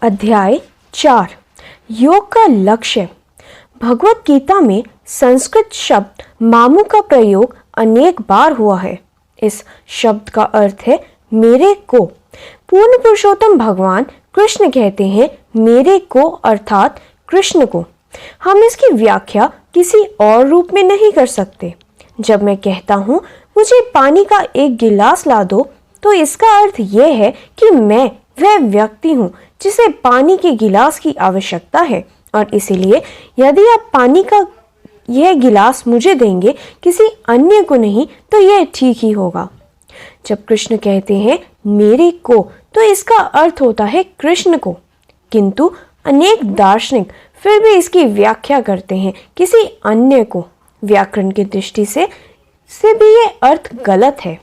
अध्याय 4 योग का लक्ष्य। भगवत गीता में संस्कृत शब्द मामू का प्रयोग अनेक बार हुआ है। इस शब्द का अर्थ है मेरे को। पूर्ण पुरुषोत्तम भगवान कृष्ण कहते हैं मेरे को अर्थात कृष्ण को। हम इसकी व्याख्या किसी और रूप में नहीं कर सकते। जब मैं कहता हूँ मुझे पानी का एक गिलास ला दो, तो इसका अर्थ यह है कि मैं वह व्यक्ति हूँ जिसे पानी के गिलास की आवश्यकता है, और इसीलिए यदि आप पानी का यह गिलास मुझे देंगे, किसी अन्य को नहीं, तो यह ठीक ही होगा। जब कृष्ण कहते हैं मेरे को, तो इसका अर्थ होता है कृष्ण को। किंतु अनेक दार्शनिक फिर भी इसकी व्याख्या करते हैं किसी अन्य को। व्याकरण की दृष्टि से भी यह अर्थ गलत है।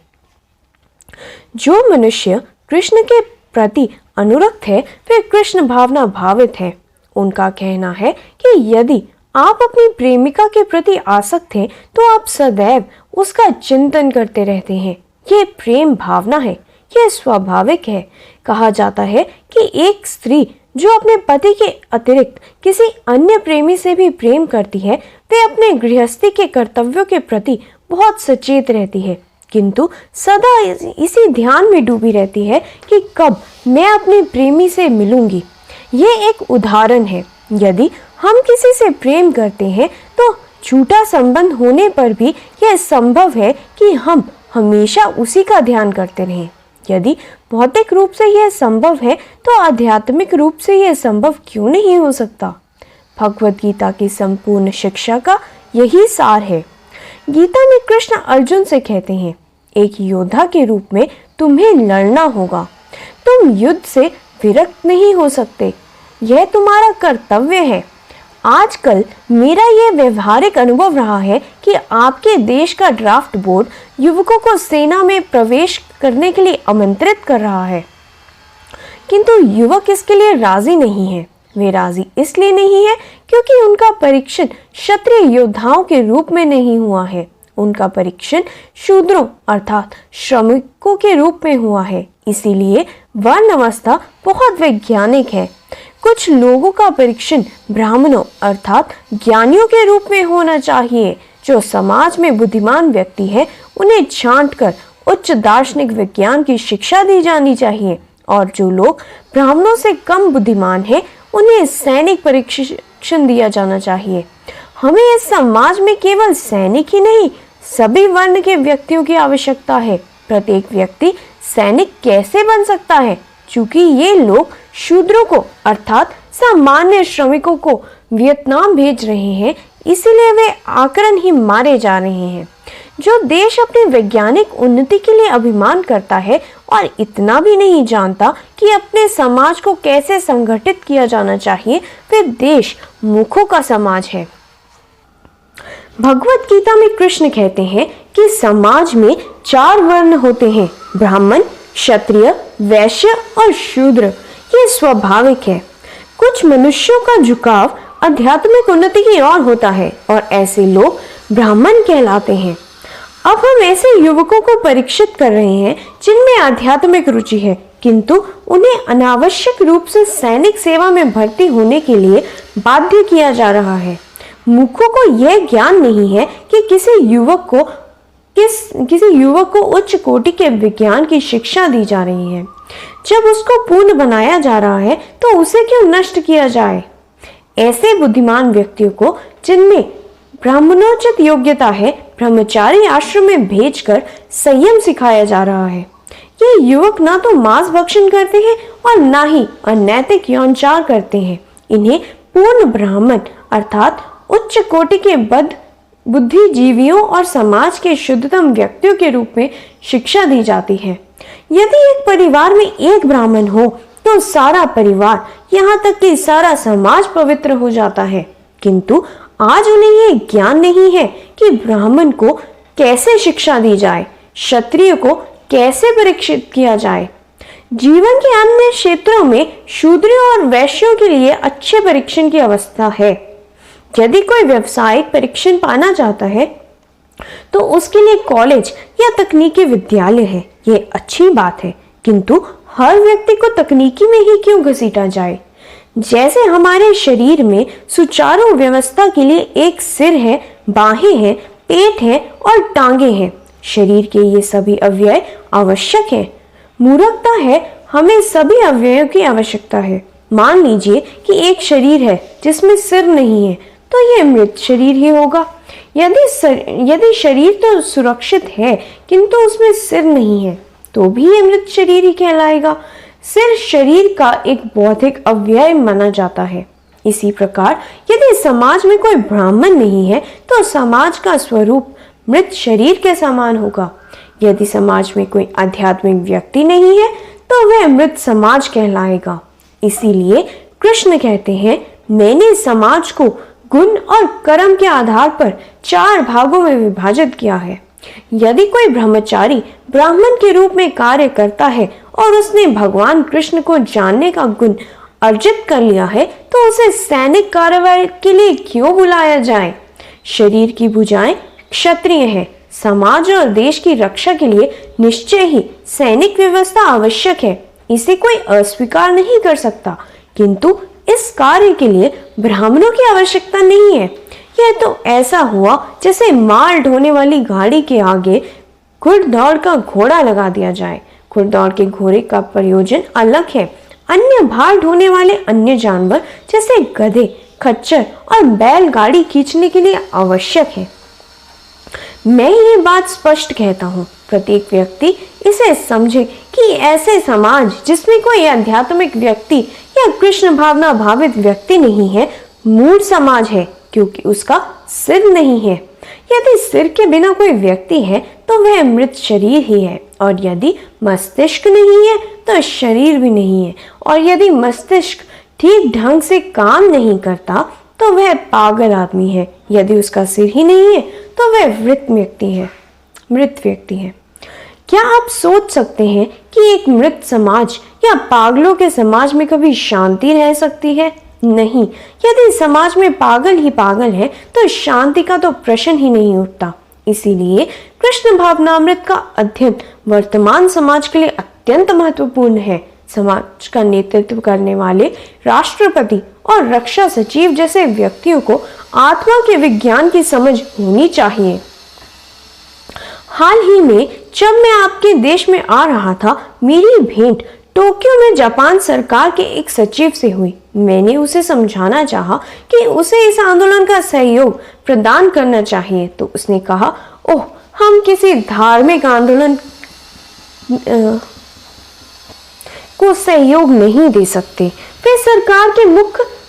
जो मनुष्य कृष्ण के प्रति अनुरक्त है वे कृष्ण भावना भावित है। उनका कहना है कि यदि आप अपनी प्रेमिका के प्रति आसक्त हैं, तो आप सदैव उसका चिंतन करते रहते हैं। यह प्रेम भावना है, यह स्वाभाविक है। कहा जाता है कि एक स्त्री जो अपने पति के अतिरिक्त किसी अन्य प्रेमी से भी प्रेम करती है, वे अपने गृहस्थी के कर्तव्यों के प्रति बहुत सचेत रहती है, किंतु सदा इसी ध्यान में डूबी रहती है कि कब मैं अपने प्रेमी से मिलूंगी। यह एक उदाहरण है। यदि हम किसी से प्रेम करते हैं, तो झूठा संबंध होने पर भी यह संभव है कि हम हमेशा उसी का ध्यान करते रहें। यदि भौतिक रूप से यह संभव है, तो आध्यात्मिक रूप से यह संभव क्यों नहीं हो सकता? भगवत गीता की संपूर्ण शिक्षा का यही सार है। गीता में कृष्ण अर्जुन से कहते हैं एक योद्धा के रूप में तुम्हें लड़ना होगा। तुम युद्ध से विरक्त नहीं हो सकते, यह तुम्हारा कर्तव्य है। आजकल मेरा यह व्यवहारिक अनुभव रहा है कि आपके देश का ड्राफ्ट बोर्ड युवकों को सेना में प्रवेश करने के लिए आमंत्रित कर रहा है, किंतु युवक इसके लिए राजी नहीं है। वे राजी इसलिए नहीं है क्योंकि उनका परीक्षण क्षत्रिय योद्धाओं के रूप में नहीं हुआ है। उनका परीक्षण शूद्रों अर्थात श्रमिकों के रूप में हुआ है। इसीलिए वर्ण अवस्था बहुत वैज्ञानिक है। कुछ लोगों का परीक्षण ब्राह्मणों अर्थात ज्ञानियों के रूप में होना चाहिए। जो समाज में बुद्धिमान व्यक्ति है, उन्हें छांटकर उच्च दार्शनिक विज्ञान की शिक्षा दी जानी चाहिए, और जो लोग ब्राह्मणों से कम बुद्धिमान हैं, उन्हें सैनिक प्रशिक्षण दिया जाना चाहिए। हमें इस समाज में केवल सैनिक ही नहीं, सभी वर्ण के व्यक्तियों की आवश्यकता है। प्रत्येक व्यक्ति सैनिक कैसे बन सकता है? चूंकि ये लोग शूद्रों को अर्थात सामान्य श्रमिकों को वियतनाम भेज रहे हैं, इसीलिए वे आकरण ही मारे जा रहे हैं। जो देश अपनी वैज्ञानिक उन्नति के लिए अभिमान करता है और इतना भी नहीं जानता कि अपने समाज को कैसे संगठित किया जाना चाहिए, वे देश मूर्खों का समाज है। भगवत गीता में कृष्ण कहते हैं कि समाज में 4 वर्ण होते हैं, ब्राह्मण, क्षत्रिय, वैश्य और शूद्र। ये स्वाभाविक है। कुछ मनुष्यों का झुकाव आध्यात्मिक उन्नति की ओर होता है, और ऐसे लोग ब्राह्मण कहलाते हैं। अब हम ऐसे युवकों को परीक्षित कर रहे हैं जिनमें आध्यात्मिक रुचि है, किंतु उन्हें अनावश्यक रूप से सैनिक सेवा में भर्ती होने के लिए बाध्य किया जा रहा है। मूर्खों को यह ज्ञान नहीं है कि किसी युवक को उच्च कोटि के विज्ञान की शिक्षा दी जा रही है। जब उसको पूर्ण बनाया जा रहा है, तो उसे क्यों नष्ट किया जाए? ऐसे बुद्धिमान व्यक्तियों को जिनमें ब्राह्मणोचित योग्यता है, ब्रह्मचारी आश्रम में भेजकर संयम सिखाया जा रहा है। ये युवक ना तो मांस भक्षण करते हैं और ना ही अनैतिक यौनचार करते हैं। इन्हें पूर्ण ब्राह्मण अर्थात उच्च कोटि के बुद्धिजीवियों और समाज के शुद्धतम व्यक्तियों के रूप में शिक्षा दी जाती है। यदि एक परिवार में एक ब्राह्मण हो, तो सारा परिवार यहाँ तक कि सारा समाज पवित्र हो जाता है। किंतु आज उन्हें यह ज्ञान नहीं है कि ब्राह्मण को कैसे शिक्षा दी जाए, क्षत्रिय को कैसे परीक्षित किया जाए। जीवन के अन्य क्षेत्रों में शूद्रों और वैश्यों के लिए अच्छे परीक्षण की अवस्था है। यदि कोई व्यावसायिक परीक्षण पाना चाहता है, तो उसके लिए कॉलेज या तकनीकी विद्यालय है। ये अच्छी बात है, किंतु हर व्यक्ति को तकनीकी में ही क्यों घसीटा जाए? जैसे हमारे शरीर में सुचारू व्यवस्था के लिए एक सिर है, बाहें हैं, पेट है और टांगे हैं। शरीर के ये सभी अवयव आवश्यक है। मूर्खता है, हमें सभी अवयवों की आवश्यकता है। मान लीजिए कि एक शरीर है जिसमें सिर नहीं है, तो यह मृत शरीर ही होगा। यदि शरीर तो सुरक्षित है किंतु उसमें सिर नहीं है, तो भी यह मृत शरीर ही कहलाएगा। सिर शरीर का एक बौद्धिक अवयव माना जाता है। इसी प्रकार यदि समाज में कोई ब्राह्मण नहीं है, तो समाज का स्वरूप मृत शरीर के समान होगा। यदि समाज में कोई आध्यात्मिक व्यक्ति नहीं है, तो वह मृत समाज कहलाएगा। इसीलिए कृष्ण कहते हैं, मैंने समाज को गुण और कर्म के आधार पर 4 भागों में विभाजित किया है। यदि कोई ब्रह्मचारी ब्राह्मण के रूप में कार्य करता है और उसने भगवान कृष्ण को जानने का गुण अर्जित कर लिया है, तो उसे सैनिक कार्रवाई के लिए क्यों बुलाया जाए? शरीर की भुजाएं क्षत्रिय है। समाज और देश की रक्षा के लिए निश्चय ही सैनिक व्यवस्था आवश्यक है। इसे कोई अस्वीकार नहीं कर सकता, किंतु इस कार्य के लिए ब्राह्मणों की आवश्यकता नहीं है। यह तो ऐसा हुआ जैसे माल ढोने वाली गाड़ी के आगे घुड़दौड़ का घोड़ा लगा दिया जाए। घुड़दौड़ के घोड़े का प्रयोजन अलग है। अन्य भार ढोने वाले अन्य जानवर जैसे गधे, खच्चर और बैलगाड़ी खींचने के लिए आवश्यक है। मैं ये बात स्पष्ट कहता हूँ, प्रत्येक व्यक्ति इसे समझे कि ऐसे समाज जिसमें कोई आध्यात्मिक व्यक्ति या कृष्ण भावना भावित व्यक्ति नहीं है, मूढ़ समाज है, क्योंकि उसका सिर नहीं है। यदि सिर के बिना कोई व्यक्ति है, तो वह मृत शरीर ही है। और यदि मस्तिष्क नहीं है, तो शरीर भी नहीं है। और यदि मस्तिष्क ठीक ढंग से काम नहीं करता, तो वह पागल आदमी है। यदि उसका सिर ही नहीं है, तो वह मृत व्यक्ति है। क्या आप सोच सकते हैं कि एक मृत समाज या पागलों के समाज में कभी शांति रह सकती है? नहीं। यदि समाज में पागल ही पागल है, तो शांति का तो प्रश्न ही नहीं उठता। इसीलिए कृष्ण भावनामृत का अध्ययन वर्तमान समाज के लिए अत्यंत महत्वपूर्ण है। समाज का नेतृत्व करने वाले राष्ट्रपति और रक्षा सचिव जैसे व्यक्तियों को आत्मा के विज्ञान की समझ होनी चाहिए। हाल ही में जब मैं आपके देश में आ रहा था, मेरी भेंट टोक्यो में जापान सरकार के एक सचिव से हुई। मैंने उसे समझाना चाहा कि उसे इस आंदोलन का सहयोग प्रदान करना चाहिए, तो उसने कहा, ओह, हम किसी धार्मिक आंदोलन को सहयोग नहीं दे सकते। वे सरकार के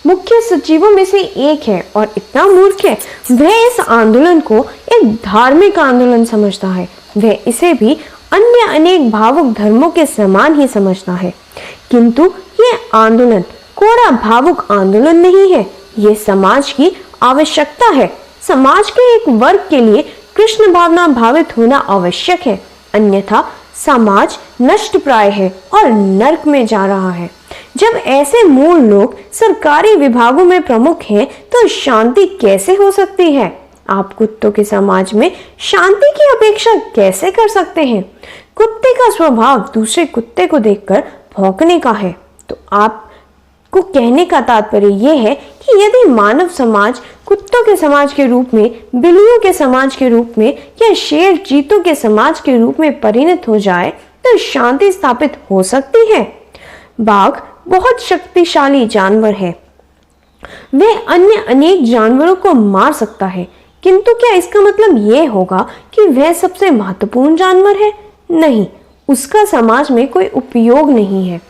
मुख्य सचिवों में से एक है और इतना मूर्ख है, वह इस आंदोलन को एक धार्मिक आंदोलन समझता है। वह इसे भी अन्य अनेक भावुक धर्मों के समान ही समझता है, किंतु ये आंदोलन कोरा भावुक आंदोलन नहीं है। ये समाज की आवश्यकता है। समाज के एक वर्ग के लिए कृष्ण भावना भावित होना आवश्यक है, अन्यथा समाज नष्ट प्राय है और नरक में जा रहा है। जब ऐसे मूल लोग सरकारी विभागों में प्रमुख हैं, तो शांति कैसे हो सकती है? आप कुत्तों के समाज में शांति की अपेक्षा कैसे कर सकते हैं? कुत्ते का स्वभाव दूसरे कुत्ते को देखकर भौंकने का है। तो आपको कहने का तात्पर्य यह है कि यदि मानव समाज कुत्तों के समाज के रूप में, बिल्लियों के समाज के रूप में या शेर चीतों के समाज के रूप में परिणत हो जाए, तो शांति स्थापित हो सकती है। बाघ बहुत शक्तिशाली जानवर है। वह अन्य अनेक जानवरों को मार सकता है, किंतु क्या इसका मतलब यह होगा कि वह सबसे महत्वपूर्ण जानवर है? नहीं, उसका समाज में कोई उपयोग नहीं है।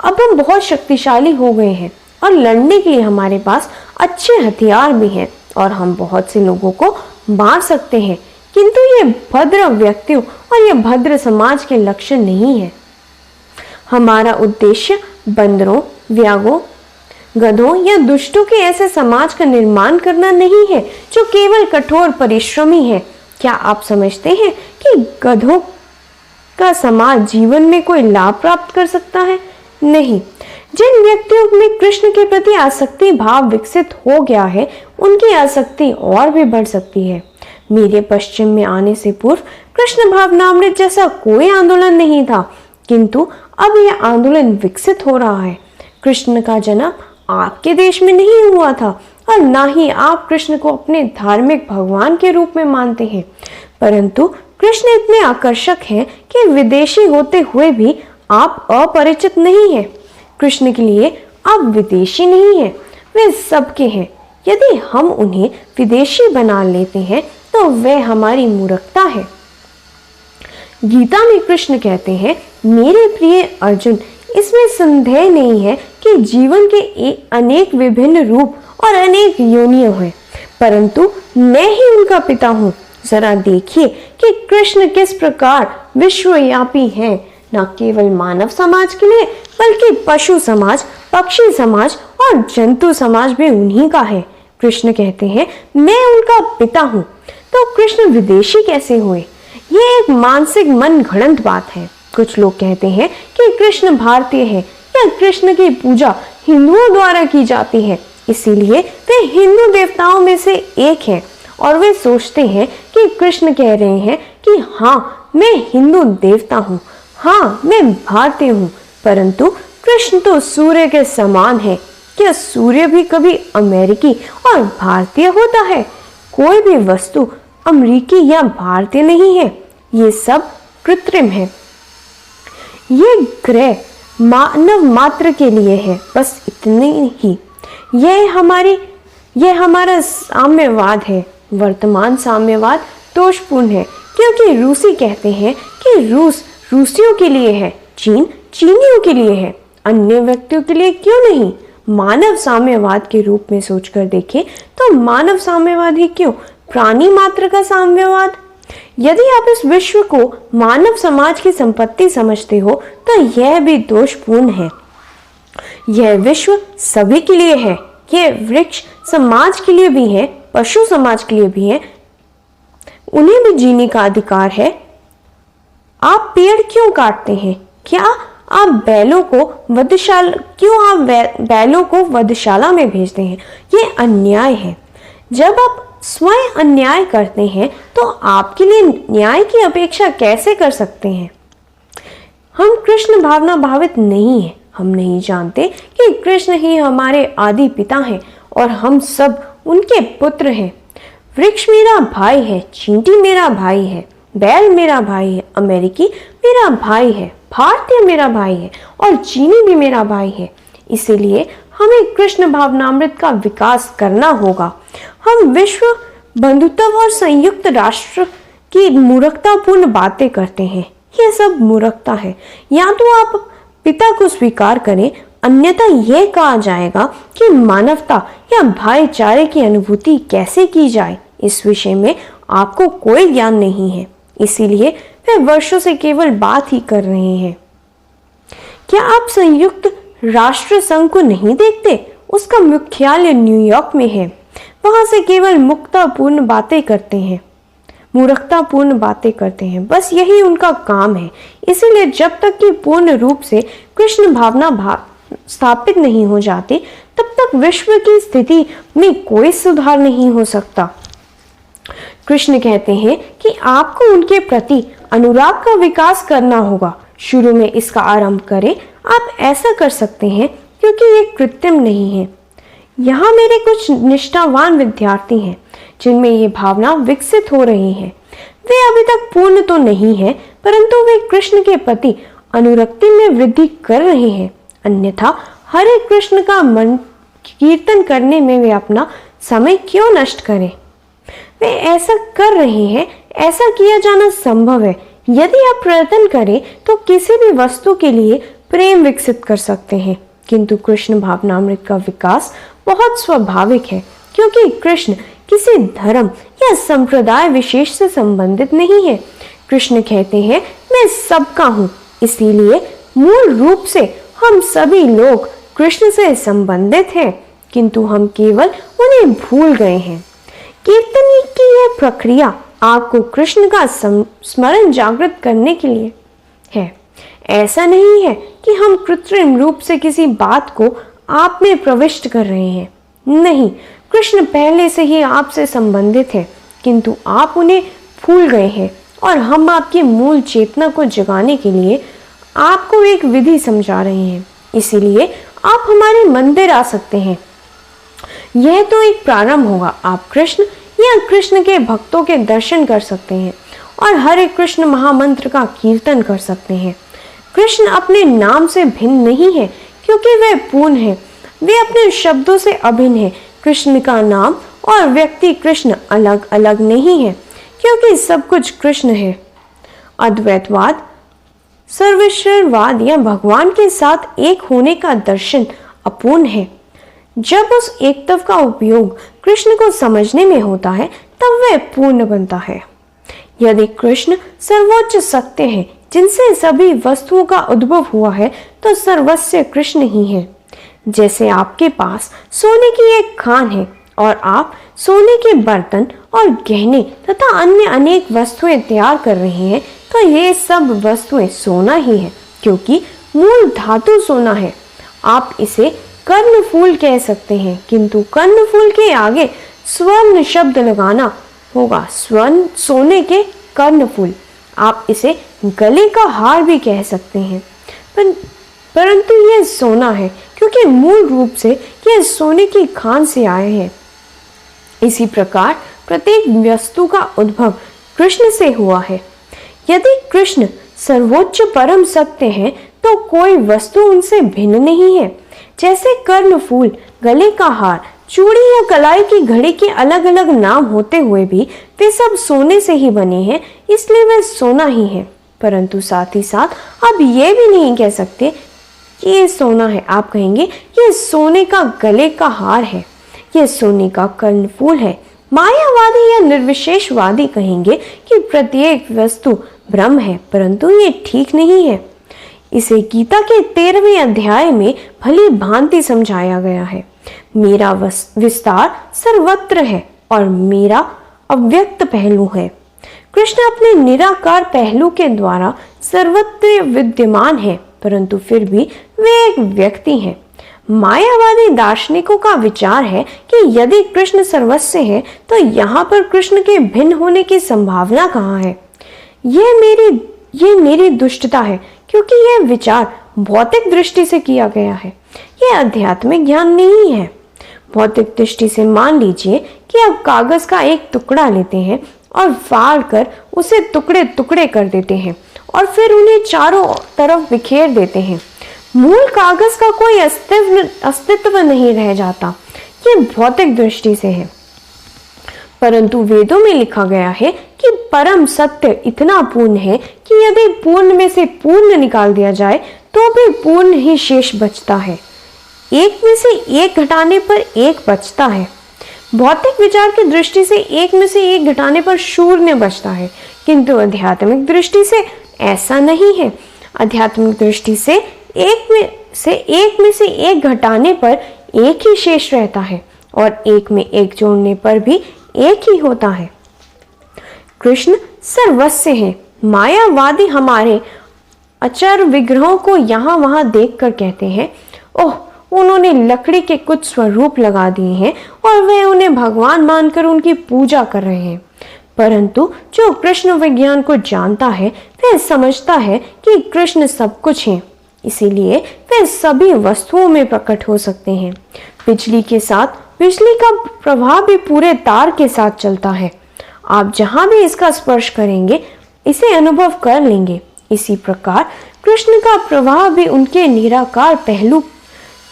अब हम बहुत शक्तिशाली हो गए हैं और लड़ने के लिए हमारे पास अच्छे हथियार भी हैं और हम बहुत से लोगों को मार सकते हैं, किंतु ये भद्र व्यक्तियों और ये भद्र समाज के लक्षण नहीं है। हमारा उद्देश्य बंदरों, व्यागों, गधों या दुष्टों के ऐसे समाज का निर्माण करना नहीं है जो केवल कठोर परिश्रमी है। क्या आप समझते हैं कि गधों का समाज जीवन में कोई लाभ प्राप्त कर सकता है? नहीं। जिन व्यक्तियों में कृष्ण के प्रति आसक्ति भाव विकसित हो गया है, उनकी आसक्ति और भी बढ़ सकती है। मेरे पश्चिम में आने से पूर्व कृष्ण भावनामृत जैसा कोई आंदोलन नहीं था, किंतु अब यह आंदोलन विकसित हो रहा है। कृष्ण का जन्म आपके देश में नहीं हुआ था और ना ही आप कृष्ण को अपने धार्मिक भगवान के रूप में मानते हैं, परंतु कृष्ण इतने आकर्षक हैं कि विदेशी होते हुए भी आप अपरिचित नहीं हैं। कृष्ण के लिए आप विदेशी नहीं हैं, वे सबके हैं। यदि हम उन्हें विदेशी बना लेते हैं तो वह हमारी मूर्खता है। गीता में कृष्ण कहते हैं, मेरे प्रिय अर्जुन, इसमें संदेह नहीं है कि जीवन के अनेक विभिन्न रूप और अनेक योनियां हैं, परंतु मैं ही उनका पिता हूँ। जरा देखिए कि कृष्ण किस प्रकार विश्वव्यापी हैं, न केवल मानव समाज के लिए बल्कि पशु समाज, पक्षी समाज और जंतु समाज भी उन्हीं का है। कृष्ण कहते हैं, मैं उनका पिता हूँ। तो कृष्ण विदेशी कैसे हुए? ये एक मानसिक मन घड़ंत बात है। कुछ लोग कहते हैं कि कृष्ण भारतीय है या कृष्ण की पूजा हिंदुओं द्वारा की जाती है, इसीलिए वे हिंदू देवताओं में से एक हैं और वे सोचते हैं कि कृष्ण कह रहे हैं कि हाँ, मैं हिंदू देवता हूँ, हाँ, मैं भारतीय हूँ। परंतु कृष्ण तो सूर्य के समान है। क्या सूर्य भी कभी अमेरिकी और भारतीय होता है? कोई भी वस्तु अमेरिकी या भारतीय नहीं है, ये सब कृत्रिम है। ये ग्रह मानव मात्र के लिए है, बस इतने ही। यह हमारा साम्यवाद है। वर्तमान साम्यवाद दोषपूर्ण है, क्योंकि रूसी कहते हैं कि रूस रूसियों के लिए है, चीन चीनियों के लिए है, अन्य व्यक्तियों के लिए क्यों नहीं? मानव साम्यवाद के रूप में सोचकर देखें तो मानव साम्यवाद ही क्यों, प्राणी मात्र का साम्यवाद। यदि आप इस विश्व को मानव समाज की संपत्ति समझते हो तो यह भी दोषपूर्ण है। यह विश्व सभी के लिए है। यह वृक्ष समाज के लिए भी है, पशु समाज के लिए भी है, उन्हें भी जीने का अधिकार है। आप पेड़ क्यों काटते हैं? क्या आप बैलों को वधशाला में भेजते हैं? ये अन्याय है। जब आप स्वयं अन्याय करते हैं तो आपके लिए न्याय की अपेक्षा कैसे कर सकते हैं? हम कृष्ण भावना भावित नहीं हैं। हम नहीं जानते कि कृष्ण ही हमारे आदि पिता हैं और हम सब उनके पुत्र हैं। वृक्ष मेरा भाई है, चींटी मेरा भाई है, बैल मेरा भाई है, अमेरिकी मेरा भाई है, भारतीय मेरा भाई है और चीनी भी मेरा भाई है। इसीलिए हमें कृष्ण भावनामृत का विकास करना होगा। हम विश्व बंधुत्व और संयुक्त राष्ट्र की मूर्खतापूर्ण बातें करते हैं। यह सब मूर्खता है। या तो आप पिता को स्वीकार करें, अन्यथा यह कहा जाएगा कि मानवता या भाईचारे की अनुभूति कैसे की जाए, इस विषय में आपको कोई ज्ञान नहीं है। इसीलिए वे वर्षों से केवल बात ही कर रहे हैं। क्या आप संयुक्त राष्ट्र संघ को नहीं देखते? उसका मुख्यालय न्यूयॉर्क में है। वहां से केवल मूर्खतापूर्ण बातें करते हैं, बस यही उनका काम है। इसीलिए जब तक कि पूर्ण रूप से कृष्ण भावना स्थापित नहीं हो जाती, तब तक विश्व की स्थिति में कोई सुधार नहीं हो सकता। कृष्ण कहते हैं कि आपको उनके प्रति अनुराग का विकास करना होगा। शुरू में इसका आरंभ करें। आप ऐसा कर सकते हैं क्योंकि ये कृत्रिम नहीं है। यहाँ मेरे कुछ निष्ठावान विद्यार्थी हैं जिनमें ये भावना विकसित हो रही है। वे अभी तक पूर्ण तो नहीं है, परंतु वे कृष्ण के प्रति अनुरक्ति में वृद्धि कर रहे हैं। अन्यथा हरे कृष्ण का मन कीर्तन करने में वे अपना समय क्यों नष्ट करें? वे ऐसा कर रहे हैं। ऐसा किया जाना संभव है। यदि आप प्रयत्न करें तो किसी भी वस्तु के लिए प्रेम विकसित कर सकते हैं, किंतु कृष्ण भावनामृत का विकास बहुत स्वाभाविक है, क्योंकि कृष्ण किसी धर्म या संप्रदाय विशेष से संबंधित नहीं है। कृष्ण कहते हैं, मैं सबका हूँ। इसीलिए मूल रूप से हम सभी लोग कृष्ण से संबंधित हैं, किंतु हम केवल उन्हें भूल गए हैं। कीर्तन की यह प्रक्रिया आपको कृष्ण का स्मरण जागृत करने के लिए है। ऐसा नहीं है कि हम कृत्रिम रूप से किसी बात को आप में प्रविष्ट कर रहे हैं। नहीं, कृष्ण पहले से ही आपसे संबंधित है, किंतु आप उन्हें भूल गए हैं और हम आपकी मूल चेतना को जगाने के लिए आपको एक विधि समझा रहे हैं, इसीलिए आप हमारे मंदिर आ सकते हैं। यह तो एक प्रारंभ होगा। आप कृष्ण या कृष्ण के भक्तों के दर्शन कर सकते हैं और हरे कृष्ण महामंत्र का कीर्तन कर सकते हैं। कृष्ण अपने नाम से भिन्न नहीं है, क्योंकि वे पूर्ण है। वे अपने शब्दों से अभिन्न है। कृष्ण का नाम और व्यक्ति कृष्ण अलग अलग नहीं है, क्योंकि सब कुछ कृष्ण है। अद्वैतवाद सर्वेश्वरवाद या भगवान के साथ एक होने का दर्शन अपूर्ण है। जब उस एकत्व का उपयोग कृष्ण को समझने में होता है, तब वह पूर्ण बनता है। यदि कृष्ण सर्वोच्च सत्य है, जिनसे सभी वस्तुओं का उद्भव हुआ है, तो सर्वस्व कृष्ण ही है। जैसे आपके पास सोने की एक खान है और आप सोने के बर्तन और गहने तथा अन्य अनेक वस्तुएं तैयार कर रहे हैं, तो ये सब वस्तुएं सोना ही है, क्योंकि मूल धातु सोना है। आप इसे कर्णफूल कह सकते हैं, किंतु कर्णफूल के आगे स्वर्ण शब्द लगाना होगा। स्वर्ण सोने के कर्णफूल। आप इसे गले का हार भी कह सकते हैं, परंतु यह सोना है, क्योंकि मूल रूप से यह सोने की खान से आए हैं। इसी प्रकार प्रत्येक वस्तु का उद्भव कृष्ण से हुआ है। यदि कृष्ण सर्वोच्च परम सत्य है, तो कोई वस्तु उनसे भिन्न नहीं है। जैसे कर्णफूल, गले का हार, चूड़ी या कलाई की घड़ी के अलग अलग नाम होते हुए भी वे सब सोने से ही बने हैं, इसलिए वे सोना ही है। परंतु साथ ही साथ आप ये भी नहीं कह सकते कि ये सोना है। आप कहेंगे ये सोने का गले का हार है, ये सोने का कर्णफूल है। मायावादी या निर्विशेषवादी कहेंगे कि प्रत्येक वस्तु ब्रह्म है, परंतु ये ठीक नहीं है। इसे गीता के 13वें अध्याय में भली भांति समझाया गया है। मेरा विस्तार सर्वत्र है और मेरा अव्यक्त पहलू है। कृष्ण अपने निराकार पहलू के द्वारा सर्वत्र विद्यमान है, परंतु फिर भी वे एक व्यक्ति हैं। मायावादी दार्शनिकों का विचार है कि यदि कृष्ण सर्वस्व है, तो यहाँ पर कृष्ण के भिन्न होने की संभावना कहाँ है। ये मेरी दुष्टता है, क्योंकि यह विचार भौतिक दृष्टि से किया गया है। यह आध्यात्मिक ज्ञान नहीं है। भौतिक दृष्टि से मान लीजिए कि आप कागज का एक टुकड़ा लेते हैं और फाड़ कर उसे टुकड़े टुकड़े कर देते हैं और फिर उन्हें चारों तरफ बिखेर देते हैं। मूल कागज का कोई अस्तित्व नहीं रह जाता। ये भौतिक दृष्टि से है, परंतु वेदों में लिखा गया है कि परम सत्य इतना पूर्ण है कि यदि पूर्ण में से पूर्ण निकाल दिया जाए, तो भी पूर्ण ही शेष बचता है। एक में से एक घटाने पर एक बचता है। भौतिक विचार की दृष्टि से एक में से एक घटाने पर शून्य बचता है, किंतु आध्यात्मिक दृष्टि से ऐसा नहीं है। आध्यात्मिक दृष्टि से एक में से एक घटाने पर एक ही शेष रहता है और एक में एक जोड़ने पर भी एक ही होता है। कृष्ण सर्वस्व है। मायावादी हमारे अचर विग्रहों को यहाँ वहाँ देखकर कहते हैं, ओह, उन्होंने लकड़ी के कुछ स्वरूप लगा दिए हैं और वे उन्हें भगवान मानकर उनकी पूजा कर रहे हैं। परंतु जो कृष्ण विज्ञान को जानता है, वह समझता है कि कृष्ण सब कुछ है, इसीलिए वे सभी वस्तुओं में प्रकट हो सकते हैं। बिजली के साथ बिजली का प्रवाह भी पूरे तार के साथ चलता है। आप जहां भी इसका स्पर्श करेंगे, इसे अनुभव कर लेंगे। इसी प्रकार कृष्ण का प्रवाह भी उनके निराकार पहलू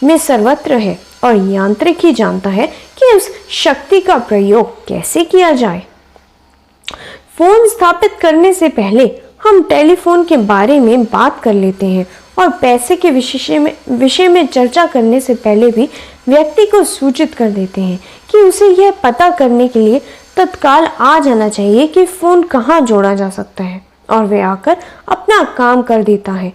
में सर्वत्र है और यांत्रिक ही जानता है कि उस शक्ति का प्रयोग कैसे किया जाए। फोन स्थापित करने से पहले हम टेलीफोन के बारे में बात कर लेते हैं और पैसे के विषय में चर्चा करने से पहले भी व्यक्ति को सूचित कर देते हैं कि उसे यह पता करने के लिए तत्काल आ जाना चाहिए कि फोन कहाँ जोड़ा जा सकता है, और वह आकर अपना काम कर देता है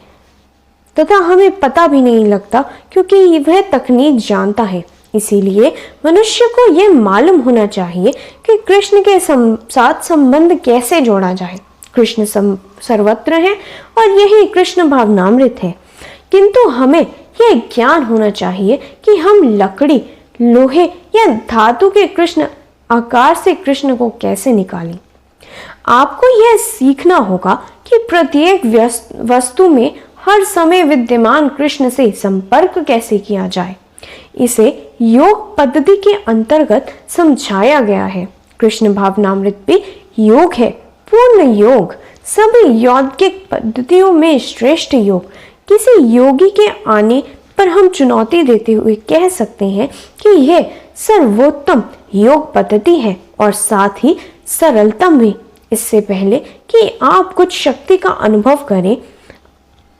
तथा हमें पता भी नहीं लगता, क्योंकि वह तकनीक जानता है। इसीलिए मनुष्य को यह मालूम होना चाहिए कि कृष्ण के साथ संबंध कैसे जोड़ा जाए। कृष्ण सर्वत्र है और यही कृष्ण भावनामृत है, किंतु हमें यह ज्ञान होना चाहिए कि हम लकड़ी, लोहे या धातु के कृष्ण आकार से कृष्ण को कैसे निकालें। आपको यह सीखना होगा कि प्रत्येक वस्तु में हर समय विद्यमान कृष्ण से संपर्क कैसे किया जाए, इसे योग पद्धति के अंतर्गत समझाया गया है। कृष्ण भावनामृत भी योग है, पूर्ण योग, सभी यौगिक पद्धतियों में श्रेष्ठ योग। किसी योगी के आने पर हम चुनौती देते हुए कह सकते हैं कि यह सर्वोत्तम योग पद्धति है और साथ ही सरलतम भी। इससे पहले कि आप कुछ शक्ति का अनुभव करें,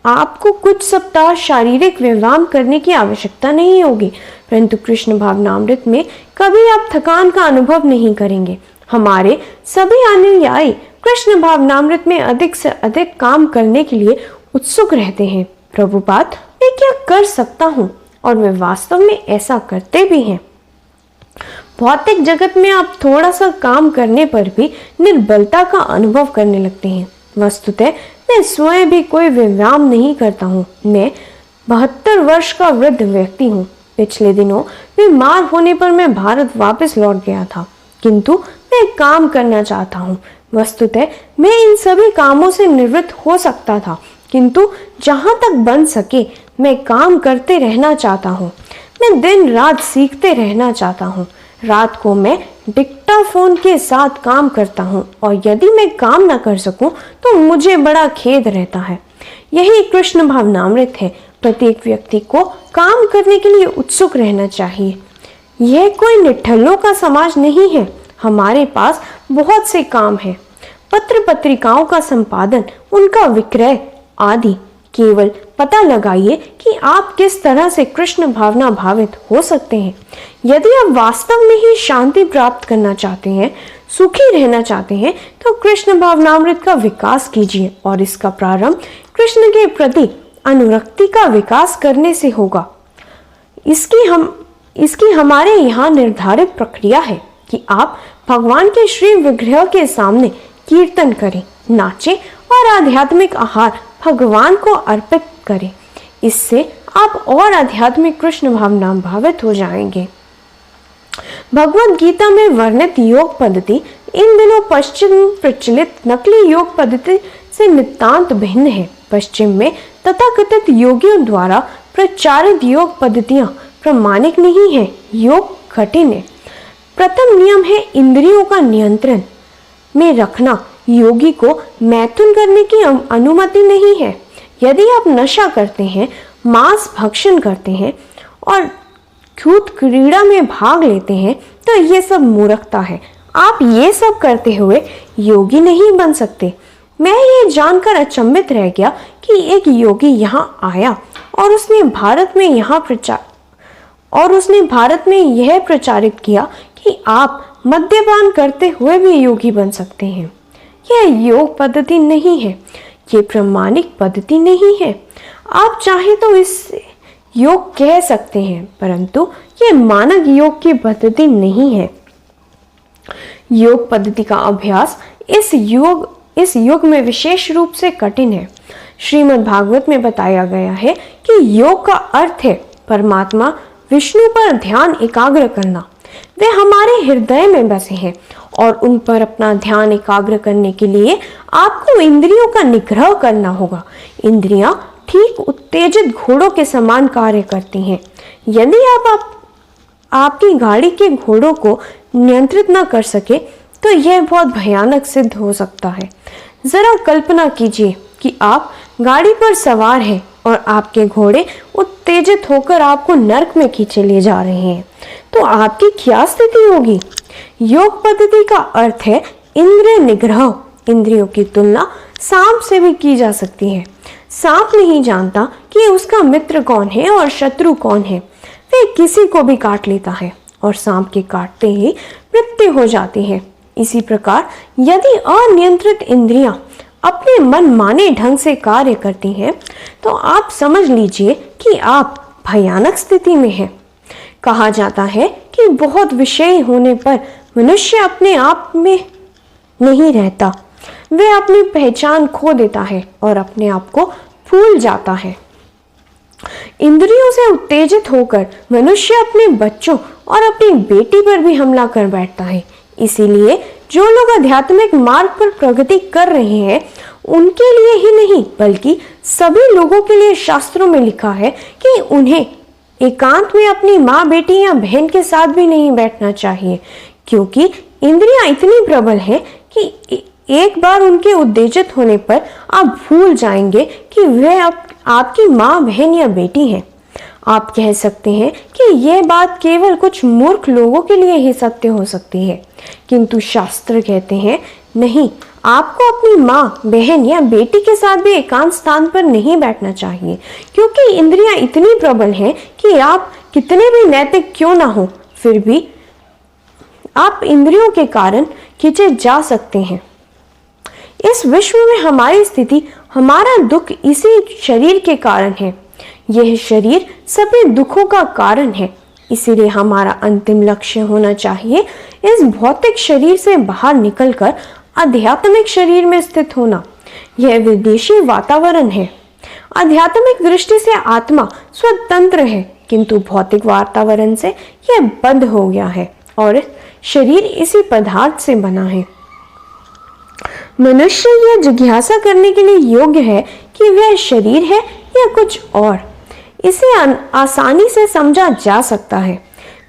आपको कुछ सप्ताह शारीरिक व्यायाम करने की आवश्यकता नहीं होगी, परंतु कृष्ण भावनामृत में कभी आप थकान का अनुभव नहीं करेंगे। हमारे सभी अनुयायी कृष्ण भावनामृत में अधिक से अधिक काम करने के लिए उत्सुक रहते हैं। प्रभुपाद, मैं क्या कर सकता हूँ? और वे वास्तव में ऐसा करते भी हैं। भौतिक जगत में आप थोड़ा सा काम करने पर भी निर्बलता का अनुभव करने लगते हैं। वस्तुतः मैं स्वयं भी कोई व्यायाम नहीं करता हूँ। मैं 72 वर्ष का वृद्ध व्यक्ति हूँ। पिछले दिनों बीमार होने पर मैं भारत वापस लौट गया था, किंतु मैं काम करना चाहता हूँ। वस्तुतः मैं इन सभी कामों से निवृत्त हो सकता था, किंतु जहाँ तक बन सके मैं काम करते रहना चाहता हूँ। मैं दिन रात सीखते रहना चाहता हूँ। रात को मैं डिक्टाफोन के साथ काम करता हूँ और यदि मैं काम न कर सकूं तो मुझे बड़ा खेद रहता है। यही कृष्ण भावनामृत है। प्रत्येक व्यक्ति को काम करने के लिए उत्सुक रहना चाहिए। यह कोई निठल्लों का समाज नहीं है। हमारे पास बहुत से काम हैं, पत्र पत्रिकाओं का संपादन, उनका विक्रय आदि। केवल पता लगाइए कि आप किस तरह से कृष्ण भावना भावित हो सकते हैं। यदि आप वास्तव में ही शांति प्राप्त करना चाहते हैं, सुखी रहना चाहते हैं, तो कृष्ण भावनामृत का विकास कीजिए और इसका प्रारंभ कृष्ण के प्रति अनुरक्ति का विकास करने से होगा। इसकी हमारे यहाँ निर्धारित प्रक्रिया है कि आप भगवान के श्री विग्रह के सामने कीर्तन करें, नाचें और आध्यात्मिक आहार भगवान को अर्पित करें। इससे आप और आध्यात्मिक कृष्ण भावना भावित हो जाएंगे। भगवद गीता में वर्णित योग पद्धति इन दिनों पश्चिम प्रचलित नकली योग पद्धति से नितांत भिन्न है। पश्चिम में तथाकथित योगियों द्वारा प्रचारित योग पद्धतियां प्रामाणिक नहीं है, योग कठिन है। प्रथम नियम है इंद्रियों का नियंत्रण में रखना। योगी को मैथुन करने की अनुमति नहीं है। यदि आप नशा करते हैं, मांस भक्षण करते हैं और खूब क्रीड़ा में भाग लेते हैं तो ये सब मूर्खता है। आप ये सब करते हुए योगी नहीं बन सकते। मैं ये जानकर अचंभित रह गया कि एक योगी यहाँ आया और उसने भारत में यह प्रचारित किया कि आप मद्यपान करते हुए भी योगी बन सकते हैं। यह योग पद्धति नहीं है, ये प्रामाणिक पद्धति नहीं है। आप चाहे तो इसे योग कह सकते हैं, परंतु ये मानव योग की पद्धति नहीं है। योग पद्धति का अभ्यास इस युग में विशेष रूप से कठिन है। श्रीमद् भागवत में बताया गया है कि योग का अर्थ है परमात्मा विष्णु पर ध्यान एकाग्र करना। वे हमारे हृदय में बसे हैं और उन पर अपना ध्यान एकाग्र करने के लिए आपको इंद्रियों का निग्रह करना होगा। इंद्रियां ठीक उत्तेजित घोड़ों के समान कार्य करती हैं। यदि आप आपकी गाड़ी के घोड़ों को नियंत्रित न कर सके तो यह बहुत भयानक सिद्ध हो सकता है। जरा कल्पना कीजिए कि आप गाड़ी पर सवार हैं और आपके घोड़े उत्तेजित होकर आपको नरक में खींचे ले जा रहे हैं, तो आपकी क्या स्थिति होगी? योग पद्धति का अर्थ है इंद्रिय निग्रह। इंद्रियों की तुलना सांप से भी की जा सकती है। सांप नहीं जानता कि उसका मित्र कौन है और शत्रु कौन है। वह किसी को भी काट लेता है और सांप के काटते ही मृत्यु हो जाती है। इसी प्रकार यदि अनियंत्रित इंद्रियां अपने मन माने ढंग से कार्य करती हैं, तो आप समझ लीजिए कि आप भयानक स्थिति में हैं। कहा जाता है कि बहुत विषयी होने पर मनुष्य अपने आप में नहीं रहता, वह अपनी पहचान खो देता है और अपने आप को भूल जाता है। इंद्रियों से उत्तेजित होकर मनुष्य अपने बच्चों और अपनी बेटी पर भी हमला कर बैठता है। इसीलिए जो लोग आध्यात्मिक मार्ग पर प्रगति कर रहे हैं, उनके लिए ही नहीं बल्कि सभी लोगों के लिए शास्त्रों में लिखा है कि उन्हें एकांत में अपनी माँ, बेटी या बहन के साथ भी नहीं बैठना चाहिए, क्योंकि इंद्रियां इतनी प्रबल हैं कि एक बार उनके उत्तेजित होने पर आप भूल जाएंगे कि वह आपकी माँ, बहन या बेटी है। आप कह सकते हैं कि यह बात केवल कुछ मूर्ख लोगों के लिए ही सत्य हो सकती है, किंतु शास्त्र कहते हैं नहीं, आपको अपनी माँ, बहन या बेटी के साथ भी एकांत स्थान पर नहीं बैठना चाहिए, क्योंकि इंद्रियां इतनी प्रबल हैं कि आप कितने भी नैतिक क्यों ना हो, फिर भी आप इंद्रियों के कारण खींचे जा सकते हैं। इस विश्व में हमारी स्थिति, हमारा दुख इसी शरीर के कारण है। यह शरीर सभी दुखों का कारण है। इसीलिए हमारा अंतिम लक्ष्य होना चाहिए इस भौतिक शरीर से बाहर निकलकर आध्यात्मिक शरीर में स्थित होना। यह विदेशी वातावरण है। आध्यात्मिक दृष्टि से आत्मा स्वतंत्र है, किंतु भौतिक वातावरण से यह बंद हो गया है और शरीर इसी पदार्थ से बना है। मनुष्य यह जिज्ञासा करने के लिए योग्य है कि वह शरीर है या कुछ और। इसे आसानी से समझा जा सकता है।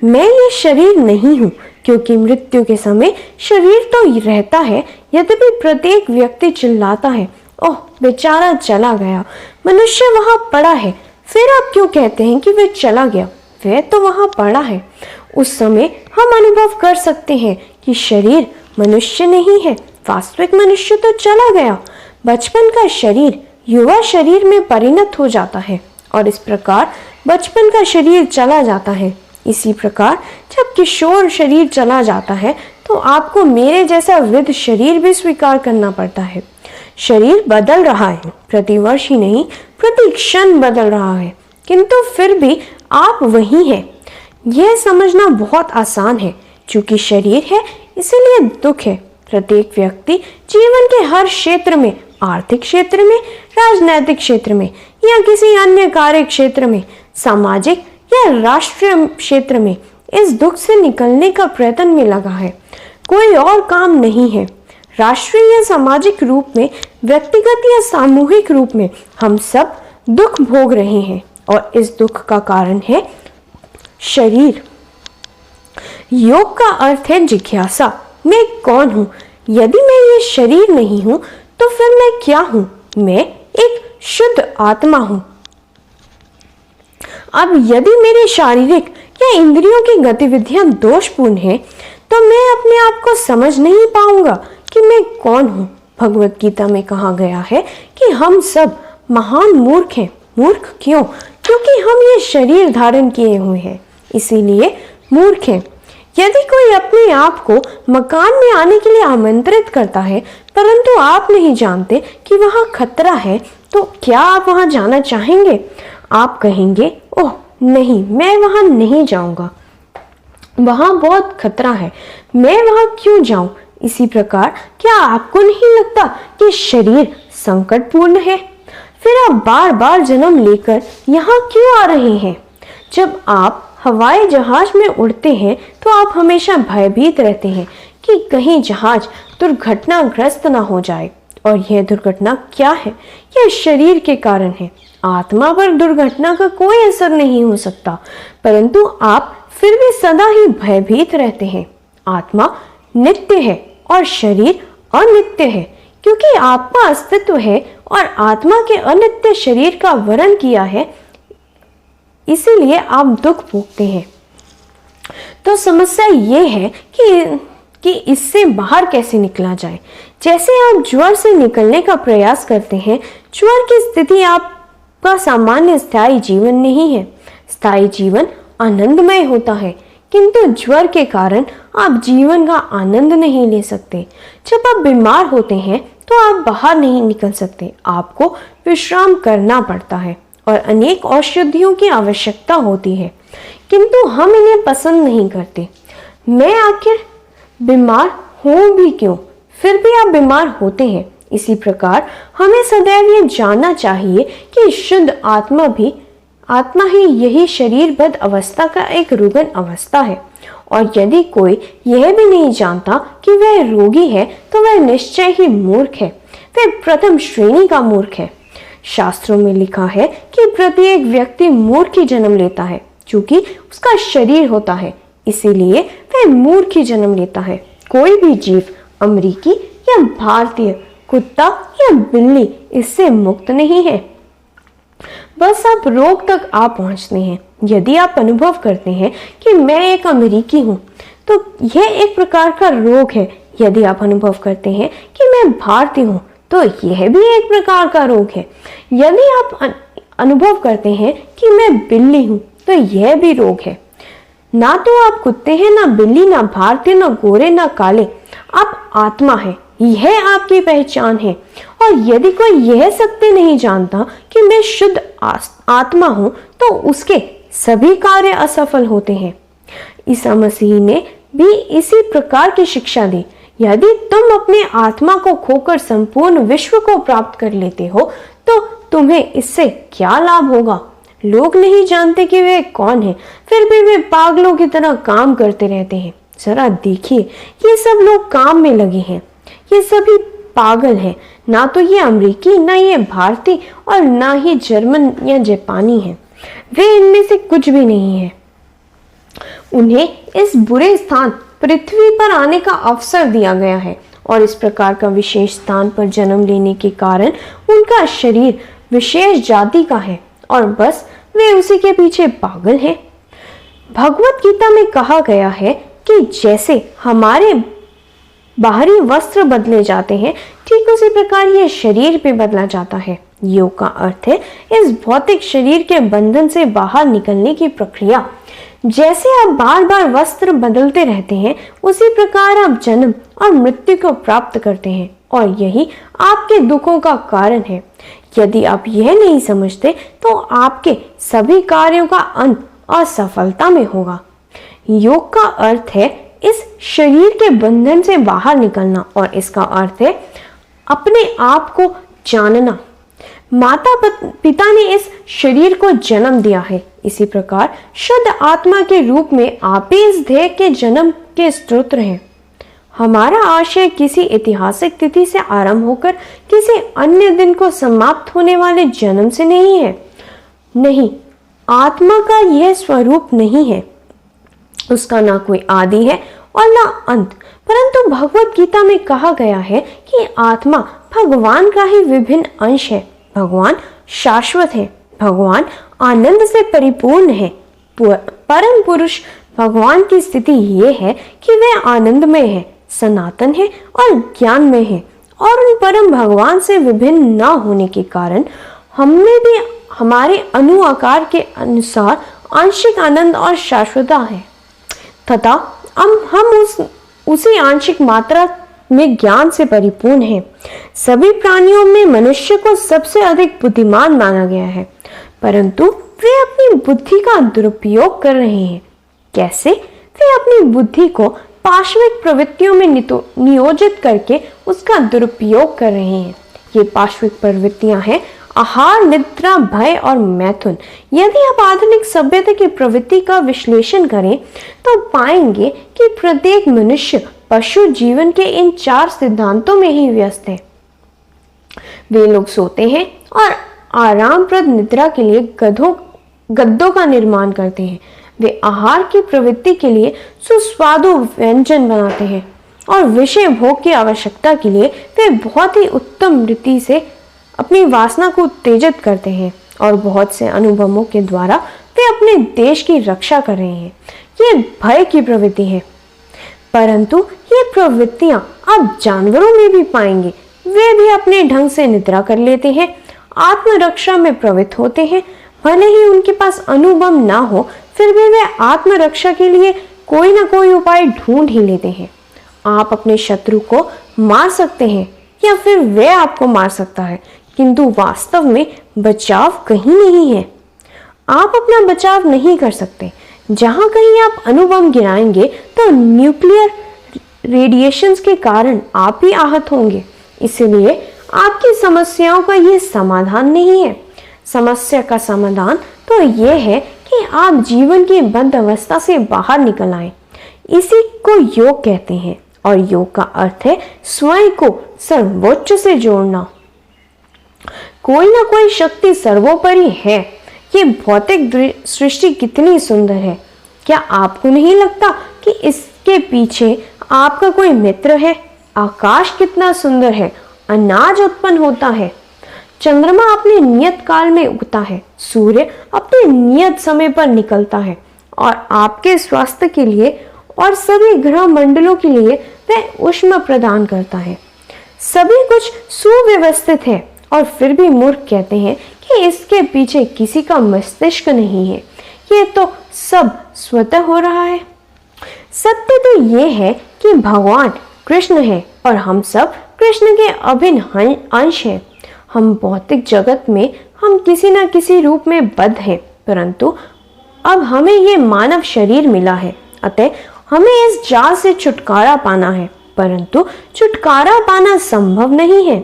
मैं ये शरीर नहीं हूँ, क्योंकि मृत्यु के समय शरीर तो रहता है, यद्यपि प्रत्येक व्यक्ति चिल्लाता है, ओह बेचारा चला गया, मनुष्य वहां पड़ा है। फिर आप क्यों कहते हैं कि वह चला गया? वह तो वहां पड़ा है। उस समय हम अनुभव कर सकते हैं कि शरीर मनुष्य नहीं है, वास्तविक मनुष्य तो चला गया। बचपन का शरीर युवा शरीर में परिणत हो जाता है और इस प्रकार बचपन का शरीर चला जाता है। इसी प्रकार जब किशोर शरीर चला जाता है तो आपको मेरे जैसा वृद्ध शरीर भी स्वीकार करना पड़ता है। शरीर बदल रहा है, प्रतिवर्ष ही नहीं प्रति क्षण बदल रहा है, किंतु फिर भी आप वही हैं। यह समझना बहुत आसान है। चूंकि शरीर है इसलिए दुख है। प्रत्येक व्यक्ति जीवन के हर क्षेत्र में, आर्थिक क्षेत्र में, राजनैतिक क्षेत्र में या किसी अन्य कार्य क्षेत्र में, सामाजिक या राष्ट्रीय क्षेत्र में इस दुख से निकलने का प्रयत्न में लगा है। कोई और काम नहीं है। राष्ट्रीय या सामाजिक रूप में, व्यक्तिगत या सामूहिक रूप में हम सब दुख भोग रहे हैं और इस दुख का कारण है शरीर। योग का अर्थ है जिज्ञासा। मैं कौन हूँ? यदि मैं ये शरीर नहीं हूँ तो फिर मैं क्या हूँ? मैं एक शुद्ध आत्मा हूँ। अब यदि मेरी शारीरिक या इंद्रियों की गतिविधियां दोषपूर्ण हैं, तो मैं अपने आप को समझ नहीं पाऊंगा कि मैं कौन हूँ। भगवत गीता में कहा गया है कि हम सब महान मूर्ख हैं। मूर्ख क्यों? क्योंकि हम ये शरीर धारण किए हुए हैं, इसीलिए मूर्ख हैं। यदि कोई अपने आप को मकान में आने के लिए आमंत्रित करता है, परंतु आप नहीं जानते कि वहां खतरा है, तो क्या आप वहां जाना चाहेंगे? आप कहेंगे, ओह नहीं, मैं वहां नहीं जाऊंगा, वहां बहुत खतरा है, मैं वहां क्यों जाऊं? इसी प्रकार क्या आपको नहीं लगता कि शरीर संकटपूर्ण है? फिर आप बार बार जन्म लेकर यहाँ क्यों आ रहे हैं? जब आप हवाई जहाज में उड़ते हैं तो आप हमेशा भयभीत रहते हैं कि कहीं जहाज दुर्घटनाग्रस्त ना हो जाए। और यह दुर्घटना क्या है? यह शरीर के कारण है। आत्मा पर दुर्घटना का कोई असर नहीं हो सकता, परंतु आप फिर भी सदा ही भयभीत रहते हैं। आत्मा नित्य है और शरीर अनित्य है। क्योंकि आत्मा अस्तित्व है और आत्मा के अनित्य शरीर का वर्ण किया है, इसीलिए आप दुख भोगते हैं। तो समस्या ये है कि इससे बाहर कैसे निकला जाए। जैसे आप ज्वर से निकलने का प्रयास करते हैं, ज्वर की स्थिति आपका सामान्य स्थायी जीवन नहीं है। स्थायी जीवन आनंदमय होता है, किंतु ज्वर के कारण आप जीवन का आनंद नहीं ले सकते। जब आप बीमार होते हैं तो आप बाहर नहीं निकल सकते, आपको विश्राम करना पड़ता है और अनेक औषधियों की आवश्यकता होती है, किंतु हम इन्हें पसंद नहीं करते। मैं आखिर बीमार हूं भी क्यों? फिर भी आप बीमार होते हैं। इसी प्रकार हमें सदैव ये जानना चाहिए कि शुद्ध आत्मा ही यही शरीरबद्ध अवस्था का एक रुग्ण अवस्था है। और यदि कोई यह भी नहीं जानता कि वह रोगी है, तो वह निश्चय ही मूर्ख है। वह प्रथम श्रेणी का मूर्ख है। शास्त्रों में लिखा है कि प्रत्येक व्यक्ति मूर्ख ही जन्म लेता है, क्योंकि उसका शरीर होता है, इसीलिए वह मूर्ख ही जन्म लेता है। कोई भी जीव अमेरिकी या भारतीय, कुत्ता या बिल्ली इससे मुक्त नहीं है। बस आप रोग तक आ पहुंचते हैं। यदि आप अनुभव करते हैं कि मैं एक अमेरिकी हूं, तो यह एक प्रकार का रोग है। यदि आप अनुभव करते हैं कि मैं भारतीय हूं, तो यह भी एक प्रकार का रोग है। यदि आप अनुभव करते हैं कि मैं बिल्ली हूं, तो यह भी रोग है। ना तो आप कुत्ते हैं, ना बिल्ली, ना भारतीय, ना गोरे, ना काले। आप आत्मा है, यह आपकी पहचान है। और यदि कोई यह सत्य नहीं जानता कि मैं शुद्ध आत्मा हूं, तो उसके सभी कार्य असफल होते हैं। ईसा मसीह ने भी इसी प्रकार की शिक्षा दी। यदि तुम अपने आत्मा को खोकर संपूर्ण विश्व को प्राप्त कर लेते हो, तो तुम्हें इससे क्या लाभ होगा? लोग नहीं जानते कि वे कौन है, फिर भी वे पागलों की तरह काम करते रहते हैं। जरा देखिए, ये सब लोग काम में लगे हैं। ये सभी पागल हैं। ना तो ये अमेरिकी, ना ये भारतीय, और ना ही जर्मन या जापानी है। वे इनमें से कुछ भी नहीं है। उन्हें इस बुरे स्थान पृथ्वी पर आने का अवसर दिया गया है, और इस प्रकार का विशेष स्थान पर जन्म लेने के कारण उनका शरीर विशेष जाति का है, और बस वे उसी के पीछे पागल हैं। भगवत गीता में कहा गया है कि जैसे हमारे बाहरी वस्त्र बदले जाते हैं, ठीक उसी प्रकार यह शरीर भी बदला जाता है। योग का अर्थ है इस भौतिक शरीर के बंधन से बाहर निकलने की प्रक्रिया। जैसे आप बार बार वस्त्र बदलते रहते हैं, उसी प्रकार आप जन्म और मृत्यु को प्राप्त करते हैं, और यही आपके दुखों का कारण है। यदि आप यह नहीं समझते, तो आपके सभी कार्यों का अंत असफलता में होगा। योग का अर्थ है इस शरीर के बंधन से बाहर निकलना, और इसका अर्थ है अपने आप को जानना। माता पिता ने इस शरीर को जन्म दिया है, इसी प्रकार शुद्ध आत्मा के रूप में आप ही इस देह के जन्म के स्रोत हैं। हमारा आशय किसी ऐतिहासिक तिथि से आरंभ होकर किसी अन्य दिन को समाप्त होने वाले जन्म से नहीं है। नहीं, आत्मा का यह स्वरूप नहीं है। उसका ना कोई आदि है और ना अंत। परंतु भगवत गीता में कहा गया है कि आत्मा भगवान का ही विभिन्न अंश है। भगवान शाश्वत है। भगवान आनंद से परिपूर्ण है। परम पुरुष भगवान की स्थिति यह है कि वे आनंदमय है, सनातन है और ज्ञानमय है, और उन परम भगवान से विभिन्न न होने के कारण हमने भी हमारे अणु आकार के अनुसार आंशिक आनंद और शाश्वतता है, तथा हम उसी आंशिक मात्रा में ज्ञान से परिपूर्ण हैं। सभी प्राणियों में मनुष्य को सबसे अधिक बुद्धिमान माना गया है, परंतु वे अपनी बुद्धि का दुरुपयोग कर रहे हैं। कैसे? वे अपनी बुद्धि को पाश्विक प्रवृत्तियों में नियोजित करके उसका दुरुपयोग कर रहे हैं। ये पाश्विक प्रवृत्तियां हैं आहार, निद्रा, भय और मैथुन। यदि आप आधुनिक सभ्यता की प्रवृत्ति का विश्लेषण करें, तो पाएंगे कि प्रत्येक मनुष्य पशु जीवन के इन 4 सिद्धांतों में ही व्यस्त है। वे लोग सोते हैं और आरामप्रद निद्रा के लिए गद्दों का निर्माण करते हैं। वे आहार की प्रवृत्ति के लिए सुस्वादु व्यंजन बनाते हैं, और विषय भोग की आवश्यकता के लिए वे बहुत ही उत्तम रीति से अपनी वासना को उत्तेजित करते हैं, और बहुत से अनुभवों के द्वारा वे अपने देश की रक्षा कर रहे हैं। ये भय की प्रवृत्ति है। परंतु ये प्रवृत्तियां आप जानवरों में भी पाएंगे। वे भी अपने ढंग से निद्रा कर लेते हैं, आत्मरक्षा में प्रवृत्त होते हैं। भले ही उनके पास अनुभव ना हो, फिर भी वे आत्मरक्षा के लिए कोई ना कोई उपाय ढूंढ ही लेते हैं। आप अपने शत्रु को मार सकते हैं, या फिर वे आपको मार सकता है, किंतु वास्तव में बचाव कहीं नहीं है। आप अपना बचाव नहीं कर सकते। जहां कहीं आप अणुबम गिराएंगे, तो न्यूक्लियर रेडिएशंस के कारण आप ही आहत होंगे। इसलिए आपकी समस्याओं का ये समाधान नहीं है। समस्या का समाधान तो यह है कि आप जीवन की बंद अवस्था से बाहर निकल आए। इसी को योग कहते हैं, और योग का अर्थ है स्वयं को सर्वोच्च से जोड़ना। कोई ना कोई शक्ति सर्वोपरि है। ये भौतिक सृष्टि कितनी सुंदर है। क्या आपको नहीं लगता कि इसके पीछे आपका कोई मित्र है? आकाश कितना सुंदर है, अनाज उत्पन्न होता है, चंद्रमा अपने नियत काल में उगता है, सूर्य अपने नियत समय पर निकलता है और आपके स्वास्थ्य के लिए और सभी ग्रह मंडलों के लिए वह ऊष्मा प्रदान करता है। सभी कुछ सुव्यवस्थित है और फिर भी मूर्ख कहते हैं कि इसके पीछे किसी का मस्तिष्क नहीं है। ये तो सब स्वतः हो रहा है। सत्य तो ये है कि भगवान कृष्ण है और हम सब कृष्ण के अभिन्न अंश हैं। हम भौतिक जगत में हम किसी न किसी रूप में बद्ध हैं, परंतु अब हमें ये मानव शरीर मिला है, अतः हमें इस जाल से छुटकारा पाना है, परंतु छुटकारा पाना संभव नहीं है।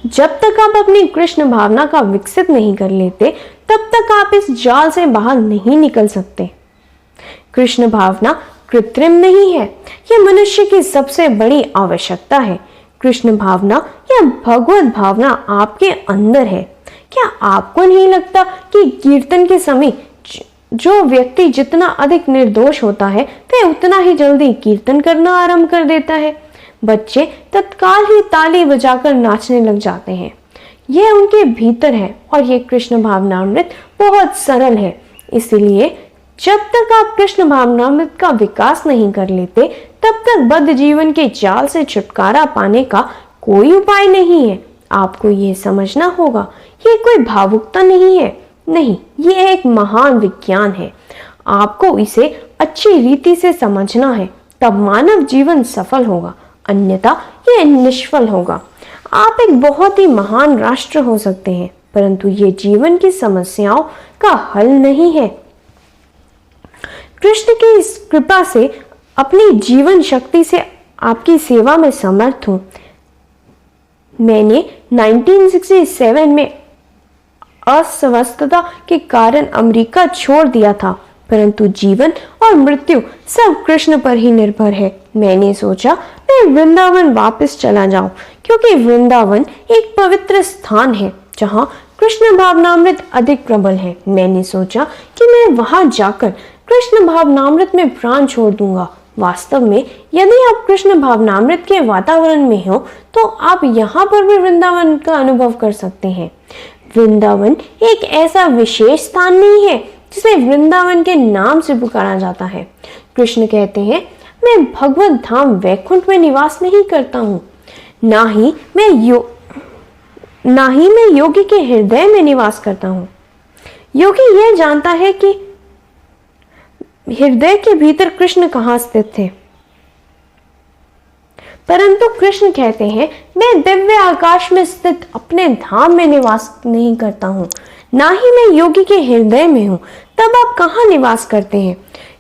जब तक आप अपनी कृष्ण भावना का विकसित नहीं कर लेते, तब तक आप इस जाल से बाहर नहीं निकल सकते। कृष्ण भावना कृत्रिम नहीं है, यह मनुष्य की सबसे बड़ी आवश्यकता है। कृष्ण भावना या भगवत भावना आपके अंदर है। क्या आपको नहीं लगता कि कीर्तन के समय जो व्यक्ति जितना अधिक निर्दोष होता है वह उतना ही जल्दी कीर्तन करना आरंभ कर देता है? बच्चे तत्काल ही ताली बजाकर नाचने लग जाते हैं। यह उनके भीतर है और यह कृष्ण भावनामृत बहुत सरल है। इसलिए जब तक आप कृष्ण भावनामृत का विकास नहीं कर लेते, तब तक बद्ध जीवन के जाल से छुटकारा पाने का कोई उपाय नहीं है। आपको यह समझना होगा, यह कोई भावुकता नहीं है, नहीं, यह एक महान विज्ञान है। आपको इसे अच्छी रीति से समझना है, तब मानव जीवन सफल होगा, अन्यथा यह निष्फल होगा। आप एक बहुत ही महान राष्ट्र हो सकते हैं, परंतु ये जीवन की समस्याओं का हल नहीं है। कृष्ण की इस कृपा से अपनी जीवन शक्ति से आपकी सेवा में समर्थ हूं। मैंने 1967 में अस्वस्थता के कारण अमेरिका छोड़ दिया था, परंतु जीवन और मृत्यु सब कृष्ण पर ही निर्भर है। मैंने सोचा मैं वृंदावन वापस चला जाऊं, क्योंकि वृंदावन एक पवित्र स्थान है जहां कृष्ण भावनामृत अधिक प्रबल है। मैंने सोचा कि मैं वहां जाकर कृष्ण भावनामृत में प्राण छोड़ दूंगा। वास्तव में यदि आप कृष्ण भावनामृत के वातावरण में हो तो आप यहाँ पर भी वृंदावन का अनुभव कर सकते हैं। वृंदावन एक ऐसा विशेष स्थान नहीं है जिसे वृंदावन के नाम से पुकारा जाता है। कृष्ण कहते हैं, मैं भगवत धाम वैकुंठ में निवास नहीं करता हूँ, ना ही मैं योगी के हृदय में निवास करता हूँ। योगी यह जानता है कि हृदय के भीतर कृष्ण कहाँ स्थित थे, परंतु कृष्ण कहते हैं, मैं दिव्य आकाश में स्थित अपने धाम में निवास नहीं करता हूँ, ना ही मैं योगी के हृदय में हूँ। तब आप कहाँ निवास करते हैं?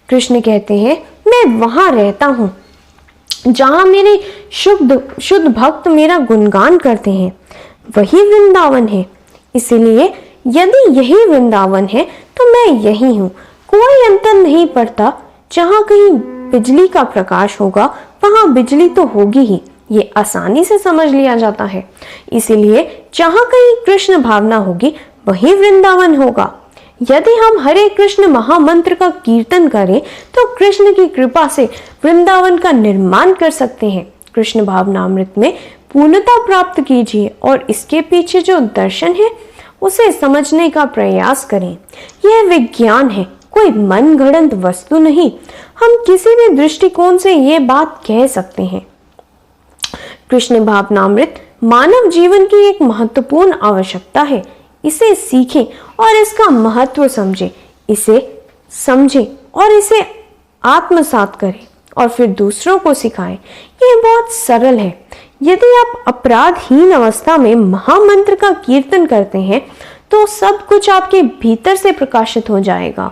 कृष्ण कहते हैं, मैं वहां रहता हूँ जहां मेरे शुद्ध भक्त मेरा गुणगान करते हैं। वही वृंदावन है। इसलिए यदि यही वृंदावन है तो मैं यही हूँ। कोई अंतर नहीं पड़ता। जहां कहीं बिजली का प्रकाश होगा वहां बिजली तो होगी ही, ये आसानी से समझ लिया जाता है। इसीलिए जहां कहीं कृष्ण भावना होगी वही वृंदावन होगा। यदि हम हरे कृष्ण महामंत्र का कीर्तन करें तो कृष्ण की कृपा से वृंदावन का निर्माण कर सकते हैं। कृष्ण भावनामृत में पूर्णता प्राप्त कीजिए और इसके पीछे जो दर्शन है उसे समझने का प्रयास करें। यह विज्ञान है, कोई मन गढ़ंत वस्तु नहीं। हम किसी भी दृष्टिकोण से ये बात कह सकते हैं। कृष्ण भावनामृत मानव जीवन की एक महत्वपूर्ण आवश्यकता है। इसे सीखें और इसका महत्व समझें, इसे समझें और इसे आत्मसात करें और फिर दूसरों को सिखाएं। यह बहुत सरल है। यदि आप अपराधहीन अवस्था में महामंत्र का कीर्तन करते हैं तो सब कुछ आपके भीतर से प्रकाशित हो जाएगा,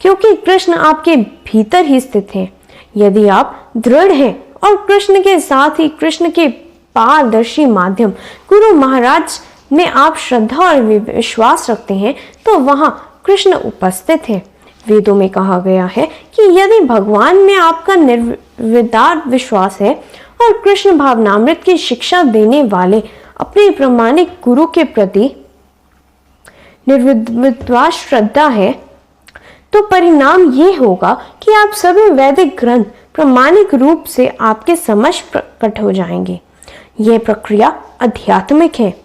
क्योंकि कृष्ण आपके भीतर ही स्थित है। यदि आप दृढ़ हैं और कृष्ण के साथ ही कृष्ण के पारदर्शी माध्यम गुरु महाराज में आप श्रद्धा और विश्वास रखते हैं तो वहां कृष्ण उपस्थित है। वेदों में कहा गया है कि यदि भगवान में आपका निर्विकार विश्वास है और कृष्ण भावनामृत की शिक्षा देने वाले अपने प्रामाणिक गुरु के प्रति निर्विवाद श्रद्धा है, तो परिणाम ये होगा कि आप सभी वैदिक ग्रंथ प्रामाणिक रूप से आपके समक्ष प्रकट हो जाएंगे। यह प्रक्रिया आध्यात्मिक है।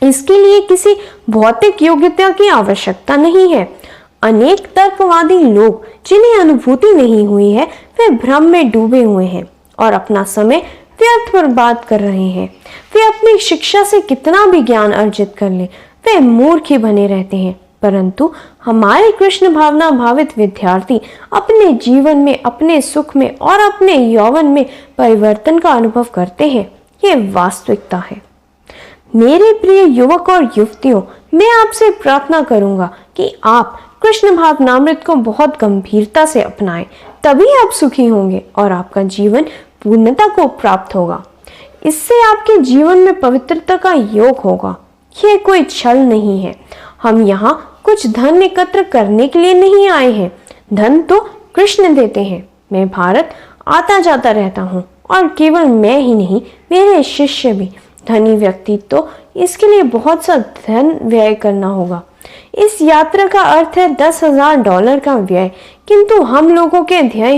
इसके लिए किसी भौतिक योग्यता की आवश्यकता नहीं है। अनेक तर्कवादी लोग जिन्हें अनुभूति नहीं हुई है, वे भ्रम में डूबे हुए हैं और अपना समय व्यर्थ बर्बाद कर रहे हैं। वे अपनी शिक्षा से कितना भी ज्ञान अर्जित कर लें, वे मूर्ख ही बने रहते हैं। परंतु हमारे कृष्ण भावना भावित विद्यार्थी अपने जीवन में, अपने सुख में और अपने यौवन में परिवर्तन का अनुभव करते हैं। यह वास्तविकता है। मेरे प्रिय युवक और युवतियों, मैं आपसे प्रार्थना करूंगा कि आप कृष्ण भावनामृत को बहुत गंभीरता से अपनाएं, तभी आप सुखी होंगे और आपका जीवन पूर्णता को प्राप्त होगा। इससे आपके जीवन में पवित्रता का योग होगा। यह कोई छल नहीं है। हम यहाँ कुछ धन एकत्र करने के लिए नहीं आए हैं। धन तो कृष्ण देते हैं। मैं भारत आता जाता रहता हूँ और केवल मैं ही नहीं, मेरे शिष्य भी। धनी व्यक्ति तो इसके लिए बहुत सा धन व्यय करना होगा। इस यात्रा का अर्थ है $10,000 का व्यय, किंतु हम लोगों के ध्येय